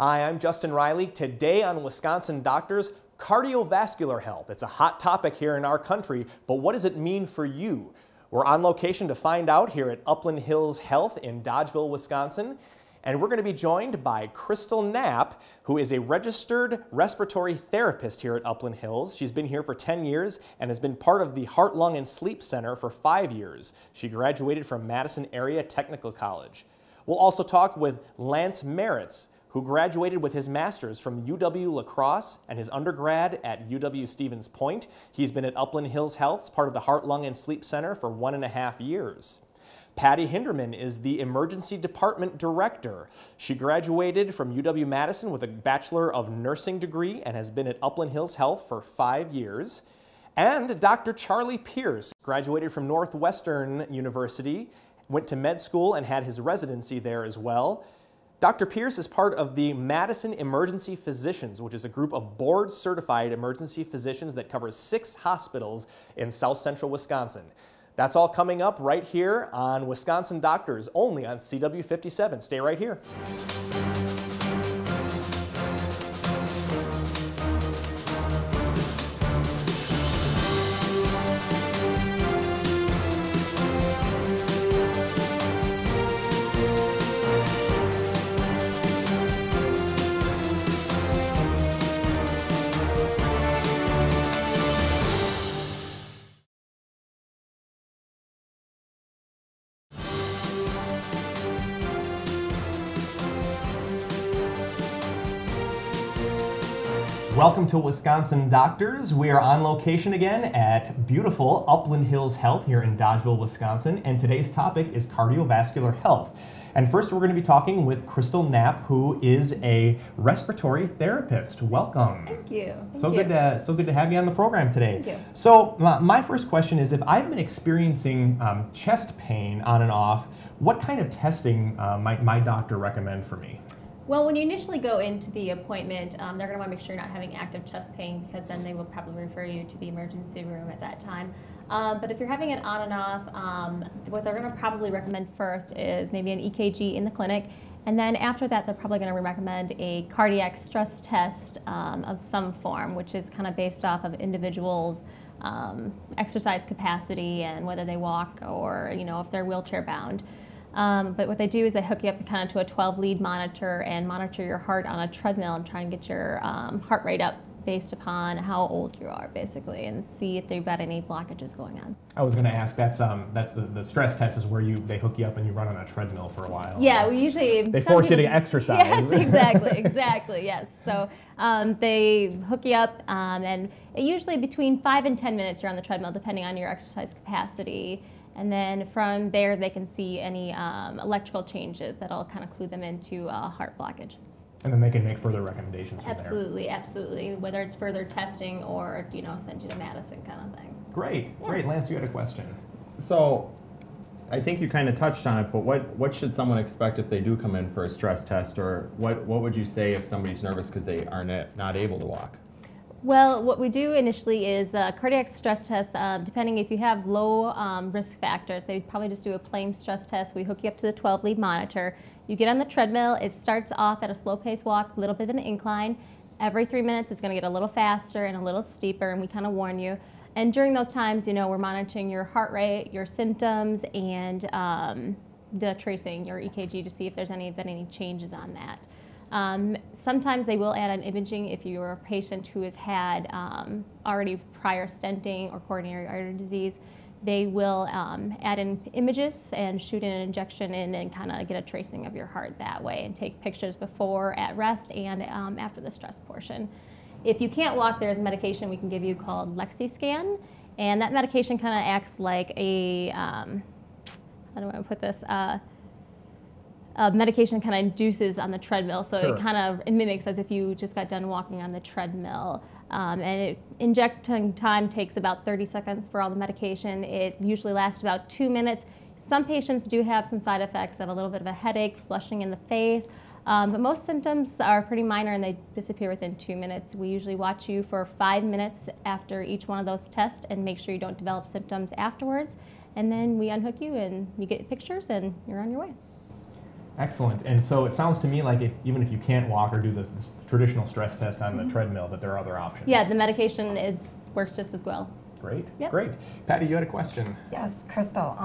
Hi, I'm Justin Riley. Today on Wisconsin Doctors, cardiovascular health. It's a hot topic here in our country, but what does it mean for you? We're on location to find out here at Upland Hills Health in Dodgeville, Wisconsin. And we're going to be joined by Crystal Knapp, who is a registered respiratory therapist here at Upland Hills. She's been here for 10 years and has been part of the Heart, Lung, and Sleep Center for 5 years. She graduated from Madison Area Technical College. We'll also talk with Lance Maerz, who graduated with his master's from UW-La Crosse and his undergrad at UW-Stevens Point. He's been at Upland Hills Health as part of the Heart, Lung, and Sleep Center for 1.5 years. Patty Hinderman is the Emergency Department Director. She graduated from UW-Madison with a Bachelor of Nursing degree and has been at Upland Hills Health for 5 years. And Dr. Charlie Pearce graduated from Northwestern University, went to med school and had his residency there as well. Dr. Pearce is part of the Madison Emergency Physicians, which is a group of board-certified emergency physicians that covers 6 hospitals in south central Wisconsin. That's all coming up right here on Wisconsin Doctors, only on CW 57. Stay right here. Welcome to Wisconsin Doctors. We are on location again at beautiful Upland Hills Health here in Dodgeville, Wisconsin, and today's topic is cardiovascular health. And first we're going to be talking with Crystal Knapp, who is a respiratory therapist. Welcome. Thank you. So good to have you on the program today. Thank you. So my first question is, if I've been experiencing chest pain on and off, what kind of testing might my doctor recommend for me? Well, when you initially go into the appointment, they're going to want to make sure you're not having active chest pain, because then they will probably refer you to the emergency room at that time. But if you're having it on and off, what they're going to probably recommend first is maybe an EKG in the clinic. And then after that, they're probably going to recommend a cardiac stress test of some form, which is kind of based off of individuals' exercise capacity and whether they walk or, if they're wheelchair bound. But what they do is they hook you up kind of to a 12-lead monitor and monitor your heart on a treadmill and try and get your heart rate up based upon how old you are, basically, and see if they've got any blockages going on. I was going to ask, that's the stress test is where they hook you up and you run on a treadmill for a while. Yeah, we usually... They force you to exercise. Yes, exactly, yes. So they hook you up and usually between 5 and 10 minutes you're on the treadmill, depending on your exercise capacity. And then from there, they can see any electrical changes that'll kind of clue them into a heart blockage. And then they can make further recommendations from there. Absolutely. Whether it's further testing or, send you to Madison kind of thing. Great. Lance, you had a question. So I think you kind of touched on it, but what should someone expect if they do come in for a stress test, or what would you say if somebody's nervous because they are not able to walk? Well, what we do initially is cardiac stress test, depending if you have low risk factors, they probably just do a plain stress test. We hook you up to the 12-lead monitor. You get on the treadmill. It starts off at a slow-paced walk, a little bit of an incline. Every 3 minutes, it's going to get a little faster and a little steeper, and we kind of warn you. And during those times, we're monitoring your heart rate, your symptoms, and the tracing, your EKG, to see if there's been any changes on that. Sometimes they will add on imaging if you're a patient who has had already prior stenting or coronary artery disease. They will add in images and shoot an injection in and kind of get a tracing of your heart that way and take pictures before, at rest, and after the stress portion. If you can't walk, there's medication we can give you called LexiScan, and that medication kind of acts like a, how do I put this? Medication kind of induces on the treadmill, so Sure. it mimics as if you just got done walking on the treadmill. And injecting time takes about 30 seconds for all the medication. It usually lasts about 2 minutes. Some patients do have some side effects of a little bit of a headache, flushing in the face, but most symptoms are pretty minor and they disappear within 2 minutes. We usually watch you for 5 minutes after each one of those tests and make sure you don't develop symptoms afterwards. And then we unhook you and you get pictures and you're on your way. Excellent. And so it sounds to me like even if you can't walk or do the traditional stress test on the treadmill, that there are other options. Yeah, the medication works just as well. Great, Yep. great. Patty, you had a question. Yes, Crystal.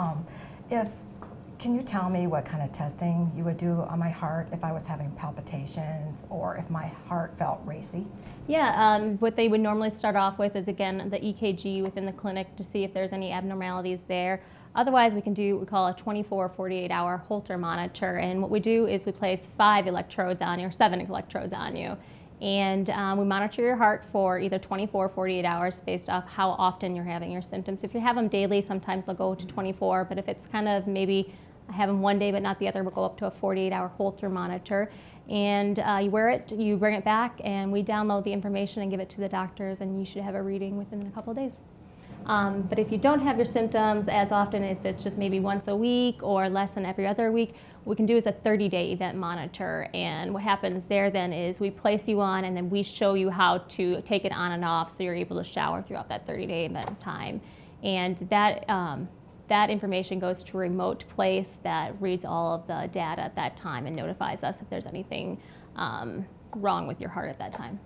Can you tell me what kind of testing you would do on my heart if I was having palpitations or if my heart felt racy? Yeah, what they would normally start off with is, again, the EKG within the clinic to see if there's any abnormalities there. Otherwise, we can do what we call a 24 or 48-hour Holter monitor. And what we do is we place 5 electrodes on you, or 7 electrodes on you. And we monitor your heart for either 24 or 48 hours based off how often you're having your symptoms. If you have them daily, sometimes they'll go to 24, but if it's kind of maybe I have them one day but not the other, we'll go up to a 48-hour Holter monitor. And you wear it, you bring it back, and we download the information and give it to the doctors, and you should have a reading within a couple of days. But if you don't have your symptoms as often as it's just maybe once a week or less than every other week, what we can do is a 30-day event monitor. And what happens there then is we place you on, and then we show you how to take it on and off so you're able to shower throughout that 30-day event time. And that information goes to a remote place that reads all of the data at that time and notifies us if there's anything wrong with your heart at that time.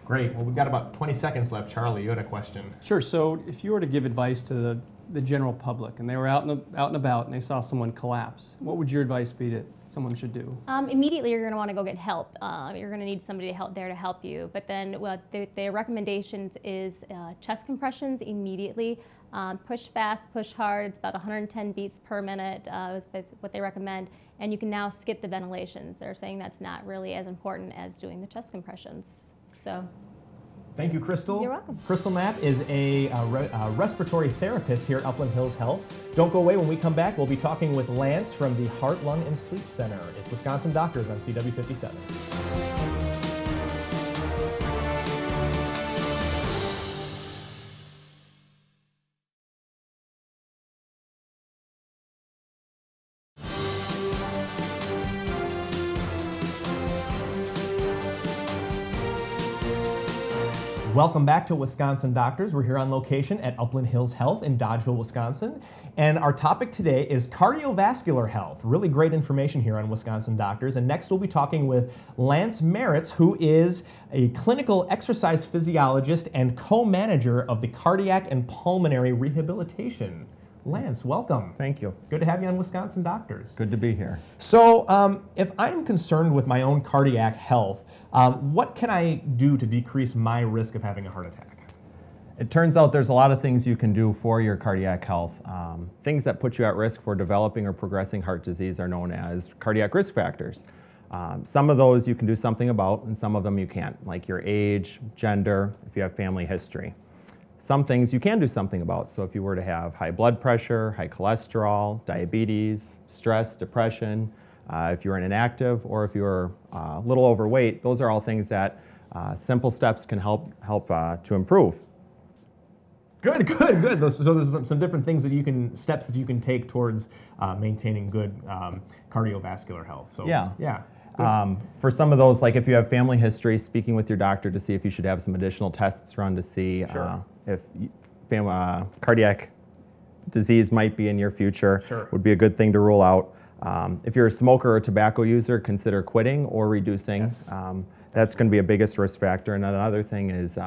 Great. Well, we've got about 20 seconds left. Charlie, you had a question. Sure. So if you were to give advice to the general public and they were out and about and they saw someone collapse, what would your advice be that someone should do? Immediately, you're going to want to go get help. You're going to need somebody there to help you. But then the recommendations is chest compressions immediately. Push fast, push hard. It's about 110 beats per minute is what they recommend. And you can now skip the ventilations. They're saying that's not really as important as doing the chest compressions. So, thank you, Crystal. You're welcome. Crystal Knapp is a respiratory therapist here at Upland Hills Health. Don't go away. When we come back, we'll be talking with Lance from the Heart, Lung, and Sleep Center. It's Wisconsin Doctors on CW 57. Welcome back to Wisconsin Doctors. We're here on location at Upland Hills Health in Dodgeville, Wisconsin. And our topic today is cardiovascular health. Really great information here on Wisconsin Doctors. And next we'll be talking with Lance Maerz, who is a clinical exercise physiologist and co-manager of the Cardiac and Pulmonary Rehabilitation. Lance, welcome. Thank you. Good to have you on Wisconsin Doctors. Good to be here. So if I'm concerned with my own cardiac health, what can I do to decrease my risk of having a heart attack? It turns out there's a lot of things you can do for your cardiac health. Things that put you at risk for developing or progressing heart disease are known as cardiac risk factors. Some of those you can do something about, and some of them you can't, like your age, gender, if you have family history. Some things you can do something about. So if you were to have high blood pressure, high cholesterol, diabetes, stress, depression, if you're inactive, or if you're a little overweight, those are all things that simple steps can help to improve. Good. So there's some different things that steps that you can take towards maintaining good cardiovascular health. So yeah. For some of those, like if you have family history, speaking with your doctor to see if you should have some additional tests run to see if cardiac disease might be in your future, would be a good thing to rule out. If you're a smoker or tobacco user, consider quitting or reducing. Yes. That's going to be a biggest risk factor. And another thing is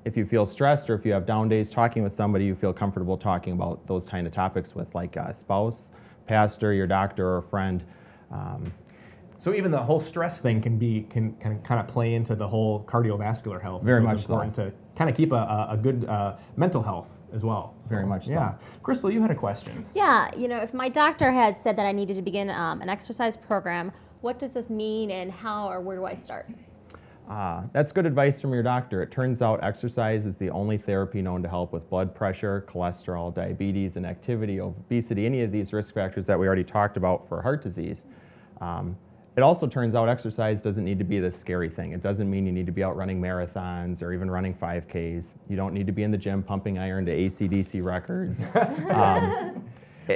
if you feel stressed or if you have down days talking with somebody you feel comfortable talking about those kind of topics with, like a spouse, pastor, your doctor, or a friend. So even the whole stress thing can kind of play into the whole cardiovascular health. Very much it's important to kind of keep a good mental health as well. Very much so. Yeah. Crystal, you had a question. Yeah, if my doctor had said that I needed to begin an exercise program, what does this mean and how or where do I start? That's good advice from your doctor. It turns out exercise is the only therapy known to help with blood pressure, cholesterol, diabetes, inactivity, obesity, any of these risk factors that we already talked about for heart disease. It also turns out exercise doesn't need to be this scary thing. It doesn't mean you need to be out running marathons or even running 5Ks. You don't need to be in the gym pumping iron to AC/DC records.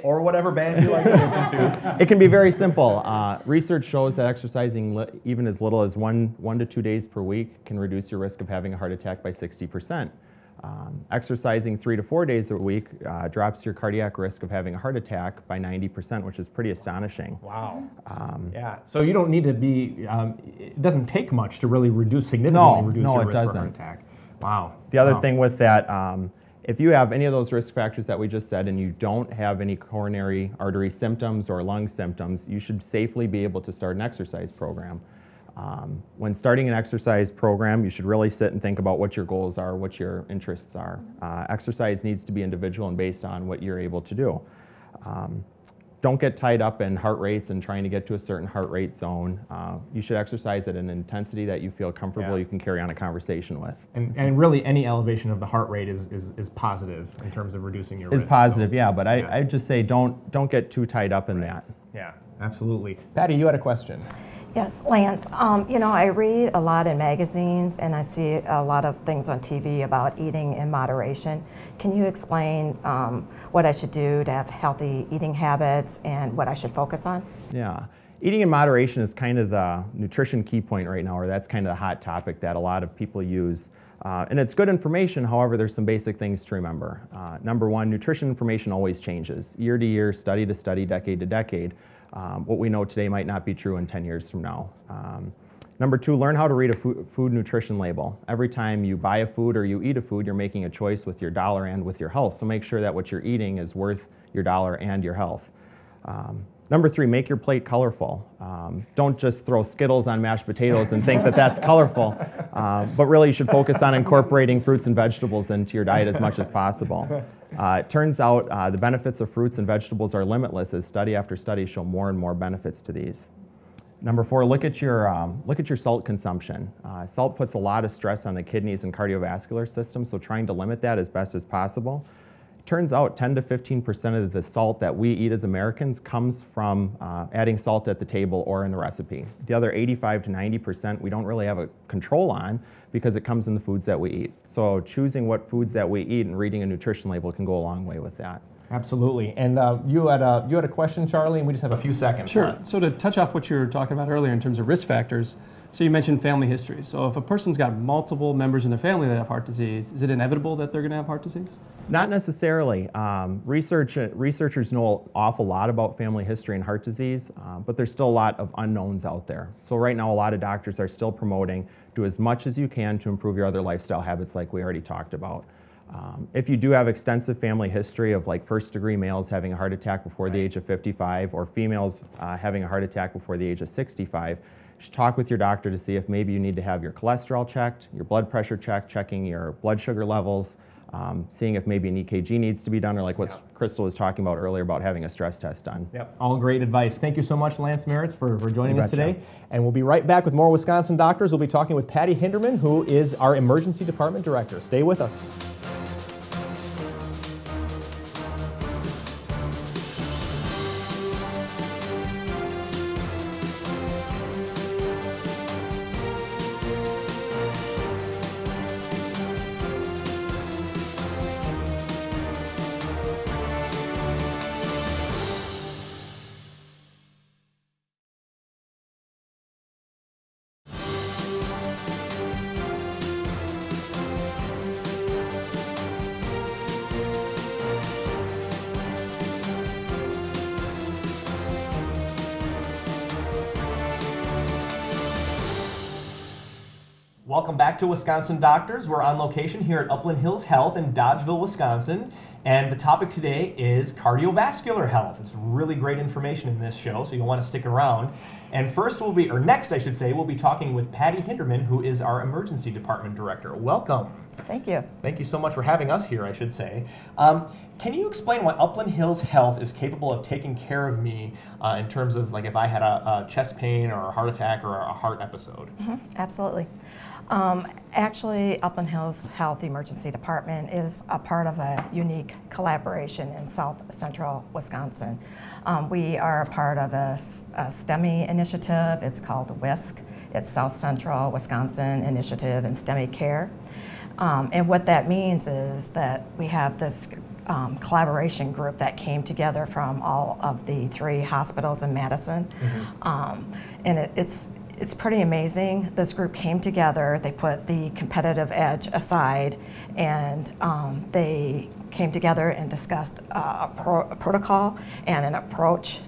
Or whatever band you like to listen to. It can be very simple. Research shows that exercising even as little as one to 2 days per week can reduce your risk of having a heart attack by 60%. Exercising 3 to 4 days a week drops your cardiac risk of having a heart attack by 90%, which is pretty astonishing. Wow. Yeah. So you don't need to be, it doesn't take much to really significantly reduce your risk for a heart attack. Wow. The other thing with that, if you have any of those risk factors that we just said and you don't have any coronary artery symptoms or lung symptoms, you should safely be able to start an exercise program. When starting an exercise program, you should really sit and think about what your goals are, what your interests are. Exercise needs to be individual and based on what you're able to do. Don't get tied up in heart rates and trying to get to a certain heart rate zone. You should exercise at an intensity that you feel comfortable you can carry on a conversation with. And really any elevation of the heart rate is positive in terms of reducing your risk. Is positive, so, yeah, but I'd just say don't get too tied up in that. Yeah, absolutely. Patty, you had a question. Yes, Lance, you know, I read a lot in magazines and I see a lot of things on TV about eating in moderation. Can you explain what I should do to have healthy eating habits and what I should focus on? Yeah, eating in moderation is kind of the nutrition key point right now, or that's kind of the hot topic that a lot of people use. And it's good information, however, there's some basic things to remember. Number one, nutrition information always changes, year to year, study to study, decade to decade. What we know today might not be true in 10 years from now. Number two, learn how to read a food nutrition label. Every time you buy a food or you eat a food, you're making a choice with your dollar and with your health. So make sure that what you're eating is worth your dollar and your health. Number three, make your plate colorful. Don't just throw Skittles on mashed potatoes and think that that's colorful, but really you should focus on incorporating fruits and vegetables into your diet as much as possible. It turns out the benefits of fruits and vegetables are limitless as study after study show more and more benefits to these. Number four, look at your salt consumption. Salt puts a lot of stress on the kidneys and cardiovascular system, so trying to limit that as best as possible. Turns out 10 to 15% of the salt that we eat as Americans comes from adding salt at the table or in the recipe. The other 85 to 90% we don't really have a control on because it comes in the foods that we eat. So choosing what foods that we eat and reading a nutrition label can go a long way with that. Absolutely. And you had a question, Charlie, and we just have a few seconds. Sure. So to touch off what you were talking about earlier in terms of risk factors, so you mentioned family history. So if a person's got multiple members in their family that have heart disease, is it inevitable that they're going to have heart disease? Not necessarily. Researchers know an awful lot about family history and heart disease, but there's still a lot of unknowns out there. So right now a lot of doctors are still promoting do as much as you can to improve your other lifestyle habits like we already talked about. If you do have extensive family history of like first-degree males having a heart attack before the age of 55 or females having a heart attack before the age of 65, you should talk with your doctor to see if maybe you need to have your cholesterol checked, your blood pressure checked, checking your blood sugar levels, seeing if maybe an EKG needs to be done, or like what Crystal was talking about earlier about having a stress test done. Yep, all great advice. Thank you so much, Lance Maerz, for joining us today. And we'll be right back with more Wisconsin Doctors. We'll be talking with Patty Hinderman, who is our Emergency Department Director. Stay with us. Welcome back to Wisconsin Doctors. We're on location here at Upland Hills Health in Dodgeville, Wisconsin. And the topic today is cardiovascular health. It's really great information in this show, so you'll want to stick around. And next I should say, we'll be talking with Patty Hinderman, who is our Emergency Department Director. Welcome. Thank you. Thank you so much for having us here, I should say. Can you explain why Upland Hills Health is capable of taking care of me in terms of like if I had a chest pain or a heart attack or a heart episode? Absolutely. Actually, Upland Hills Health Emergency Department is a part of a unique collaboration in South Central Wisconsin. We are a part of a STEMI initiative. It's called WISC. It's South Central Wisconsin Initiative in STEMI Care. And what that means is that we have this collaboration group that came together from all of the 3 hospitals in Madison. And It's pretty amazing. This group came together, they put the competitive edge aside, and they came together and discussed a protocol and an approach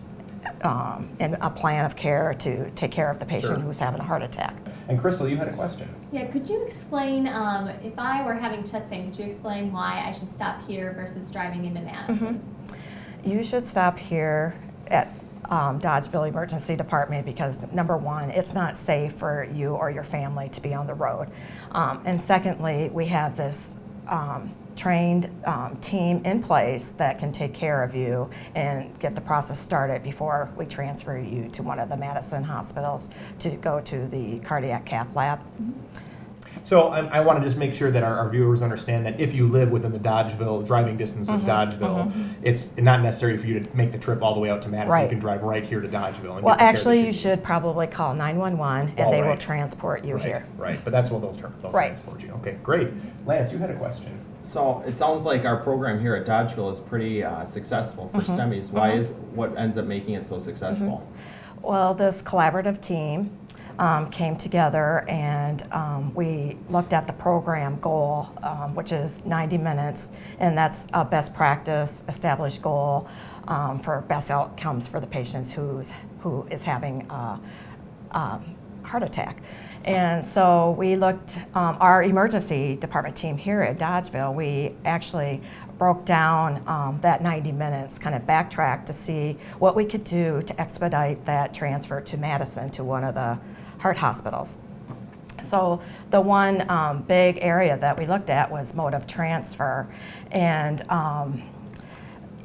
and a plan of care to take care of the patient who's having a heart attack. And Crystal, you had a question. Yeah, could you explain, if I were having chest pain, could you explain why I should stop here versus driving into Madison? You should stop here at Dodgeville Emergency Department because, number one, it's not safe for you or your family to be on the road. And secondly, we have this trained team in place that can take care of you and get the process started before we transfer you to one of the Madison hospitals to go to the cardiac cath lab. So I want to just make sure that our viewers understand that if you live within the Dodgeville, driving distance of Dodgeville, it's not necessary for you to make the trip all the way out to Madison. You can drive right here to Dodgeville. And well, actually, you should probably call 911 and they will transport you here. Right, but that's what they'll transport you. Okay, great. Lance, you had a question. So it sounds like our program here at Dodgeville is pretty successful for STEMIs. What ends up making it so successful? Well, this collaborative team came together and we looked at the program goal, which is 90 minutes, and that's a best practice established goal for best outcomes for the patients who is having a heart attack. And so we looked, our emergency department team here at Dodgeville, we actually broke down that 90 minutes, kind of backtracked to see what we could do to expedite that transfer to Madison, to one of the heart hospitals. So the one big area that we looked at was mode of transfer. And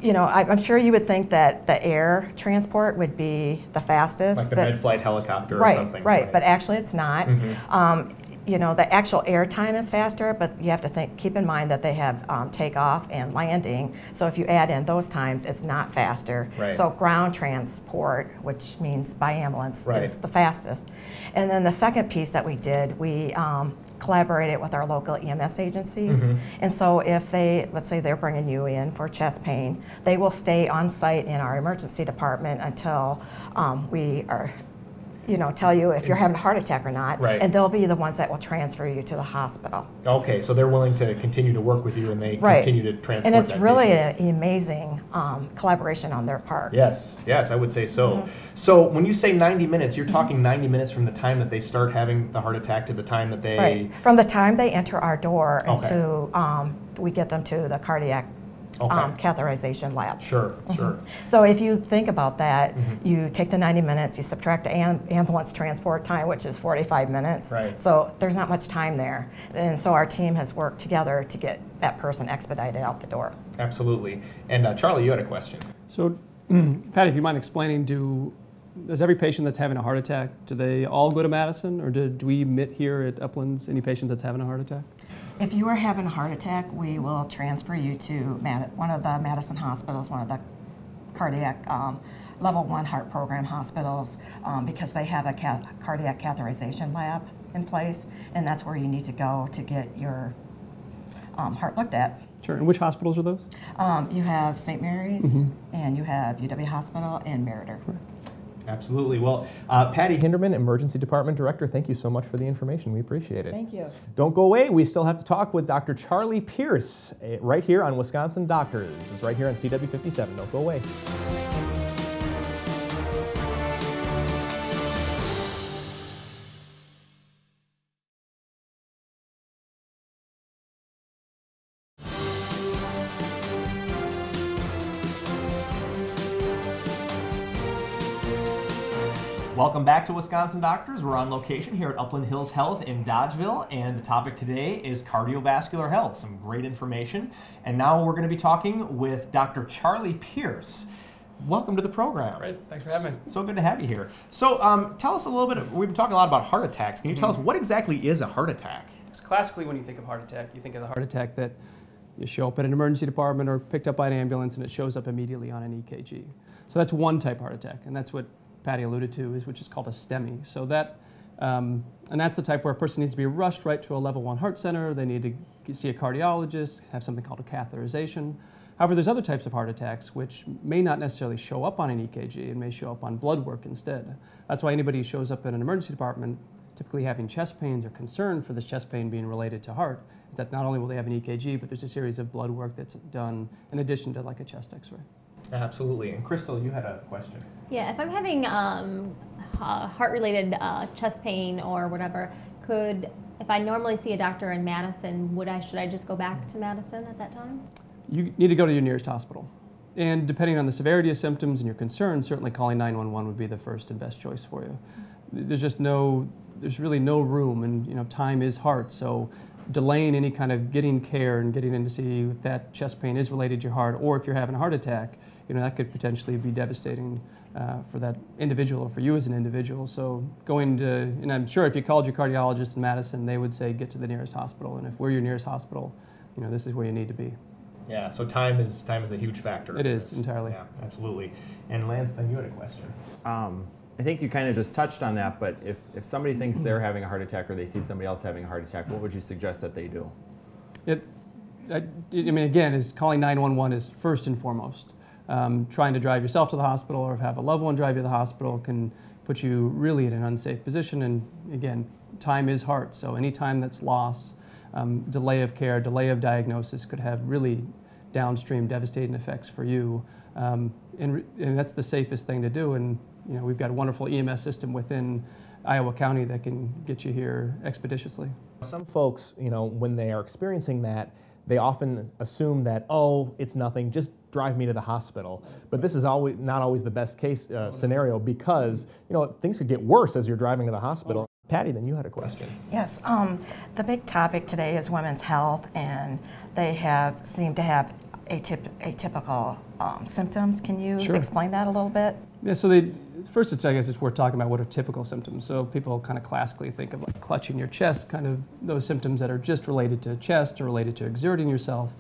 you know, I'm sure you would think that the air transport would be the fastest. Like the mid-flight helicopter or something. Right, but actually it's not. You know, the actual air time is faster, but you have to keep in mind that they have takeoff and landing. So if you add in those times, it's not faster. So ground transport, which means by ambulance, is the fastest. And then the second piece that we did, we collaborated with our local EMS agencies. And so if they, let's say they're bringing you in for chest pain, they will stay on site in our emergency department until we are, you know, tell you if you're having a heart attack or not, and they'll be the ones that will transfer you to the hospital. Okay, so they're willing to continue to work with you and they continue to transport. And it's really an amazing collaboration on their part. Yes, I would say so. So when you say 90 minutes, you're talking 90 minutes from the time that they start having the heart attack to the time that they... From the time they enter our door until we get them to the cardiac catheterization lab. Sure. So if you think about that, you take the 90 minutes, you subtract the ambulance transport time, which is 45 minutes. So there's not much time there. And so our team has worked together to get that person expedited out the door. Absolutely. And Charlie, you had a question. So, Patty, if you mind explaining, does every patient that's having a heart attack, do they all go to Madison, or do we admit here at Uplands any patient that's having a heart attack? If you are having a heart attack, we will transfer you to one of the Madison hospitals, one of the cardiac level 1 heart program hospitals, because they have a cardiac catheterization lab in place, and that's where you need to go to get your heart looked at. Sure, and which hospitals are those? You have St. Mary's, and you have UW Hospital and Meriter. Absolutely. Well, Patty Hinderman, Emergency Department Director, thank you so much for the information. We appreciate it. Thank you. Don't go away. We still have to talk with Dr. Charlie Pearce right here on Wisconsin Doctors. It's right here on CW 57. Don't go away. Welcome back to Wisconsin Doctors. We're on location here at Upland Hills Health in Dodgeville, and the topic today is cardiovascular health. Some great information. And now we're going to be talking with Dr. Charlie Pearce. Welcome to the program. Great, thanks for having me. So good to have you here. So tell us a little bit, we've been talking a lot about heart attacks. Can you tell us what exactly is a heart attack? Classically, when you think of heart attack, you think of the heart attack that you show up at an emergency department or picked up by an ambulance and it shows up immediately on an EKG. So that's one type of heart attack, and that's what Patty alluded to, which is called a STEMI. So that, and that's the type where a person needs to be rushed right to a level 1 heart center. They need to see a cardiologist, have something called a catheterization. However, there's other types of heart attacks which may not necessarily show up on an EKG and may show up on blood work instead. That's why anybody who shows up in an emergency department typically having chest pains or concern for this chest pain being related to heart is that not only will they have an EKG, but there's a series of blood work that's done in addition to like a chest x-ray. Absolutely. And Crystal, you had a question. Yeah, if I'm having heart-related chest pain or whatever, if I normally see a doctor in Madison, should I just go back to Madison at that time? You need to go to your nearest hospital. And depending on the severity of symptoms and your concerns, certainly calling 911 would be the first and best choice for you. There's really no room, and time is hard, so delaying any kind of getting care and getting in to see if that chest pain is related to your heart, or if you're having a heart attack, that could potentially be devastating for that individual or for you as an individual. So and I'm sure if you called your cardiologist in Madison, they would say get to the nearest hospital, and if we're your nearest hospital, this is where you need to be. Yeah, so time is a huge factor. It is, entirely. Yeah, absolutely. And Lance, then you had a question. I think you kind of just touched on that, but if somebody thinks they're having a heart attack or they see somebody else having a heart attack, what would you suggest that they do? Again, calling 911 is first and foremost. Trying to drive yourself to the hospital or have a loved one drive you to the hospital can put you really in an unsafe position. And again, time is hard, so any time that's lost, delay of care, delay of diagnosis could have really downstream devastating effects for you. And that's the safest thing to do. And we've got a wonderful EMS system within Iowa County that can get you here expeditiously. Some folks, when they are experiencing that, they often assume that, oh, it's nothing, just drive me to the hospital. But this is not always the best case scenario, because things could get worse as you're driving to the hospital. Patty, then you had a question. Yes, the big topic today is women's health, and they seem to have atypical symptoms. Can you explain that a little bit? Yeah, so first I guess it's worth talking about what are typical symptoms. So people kind of classically think of like clutching your chest, kind of those symptoms that are just related to chest or related to exerting yourself.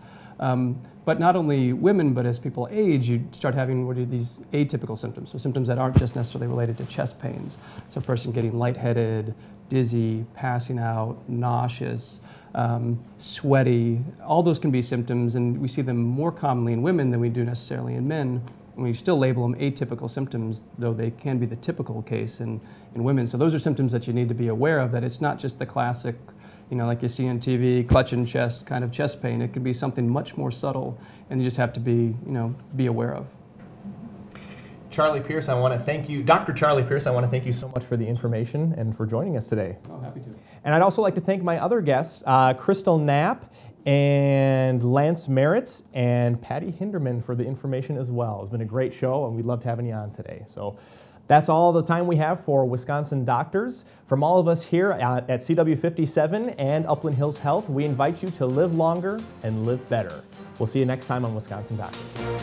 But not only women, but as people age, you start having what are these atypical symptoms, so symptoms that aren't just necessarily related to chest pains. So a person getting lightheaded, dizzy, passing out, nauseous, sweaty, all those can be symptoms, and we see them more commonly in women than we do necessarily in men. And we still label them atypical symptoms, though they can be the typical case in women. So those are symptoms that you need to be aware of, that it's not just the classic, like you see on TV, clutching chest, kind of chest pain. It can be something much more subtle, and you just have to be aware of. Charlie Pearce, I want to thank you. Dr. Charlie Pearce, I want to thank you so much for the information and for joining us today. Oh, happy to. And I'd also like to thank my other guests, Crystal Knapp and Lance Maerz and Patty Hinderman, for the information as well. It's been a great show, and we loved having you on today. So that's all the time we have for Wisconsin Doctors. From all of us here at CW57 and Upland Hills Health, we invite you to live longer and live better. We'll see you next time on Wisconsin Doctors.